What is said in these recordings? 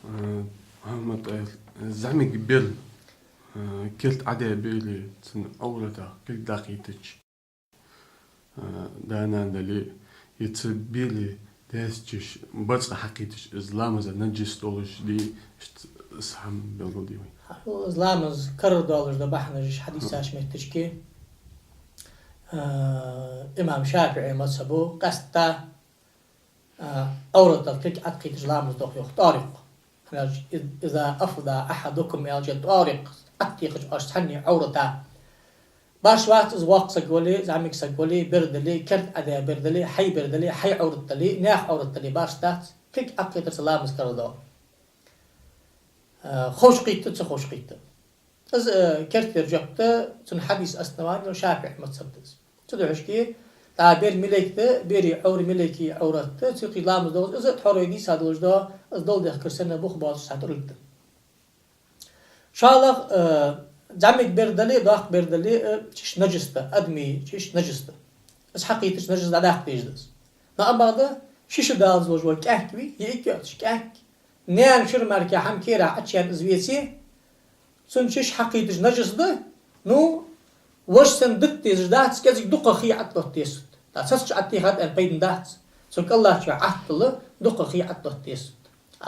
محمد زعمك بيل كلت عدا بيلي تن أولدا كل دقيقتك دانا دلي يتبيلي داستش بس حقيقتش إسلام إذا نجس دولش دي اسحم بالقديمي إسلام كرر دولش ده بحناش حديث عشمت تشكي إمام شافعي مذهبه قستا أورد الكيك أتقيت إسلام دوخ طارق إذا أفضى أحدكم إلى جد طارق أتقيت أشتني عورتا باش وقت زواق سقولي زعمك سقولي بردلي كرت أدا بردلي حي عورتلي ناح عورتلي باش تات كيك أتقيت إسلام كردو خوش قيت خوش قيت از كرت رجعت تن حديث أسنوان لو شافعي مذهبتز تدعشكي تعبير ملكته بيري عور ملكي عورته تقي لام دوز از تحريدي سادوج دا از دول ده كرسنا بوخ باز ساترلت شالخ جامك بردلي داخ بردلي تش نجسته ادمي تش نجسته از حقيقتش نجس داخ تيجدس نا بعد شيش داز وجو كاكوي يكيش كاك نيان شر مركه هم كيرا اتشان ازويتي سنشش حقيقتش نجس ده نو وش سندت تيجدات كذا دقة خي عطلت تيست تاسس عطي هاد البين دات سوك الله شو عطله دقة خي عطلت تيست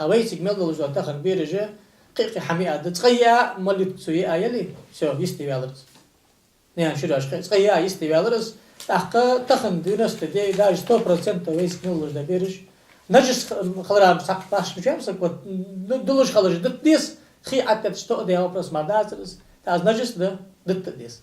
اويسك ميلو جو تاخن بيرجه قيقي حميئة تقيا مولي تسوي آيالي شو يستي بالرز نيان شراش تقيا يستي بالرز تاخن دينست دي داج 100% اويسك ميلو جو بيرج نجس خلرام ساق باش مجام ساق دلوش خلرج دت ديس خي عطت شتو دي اوبرس مردازرز تاز نجس ده دت ديس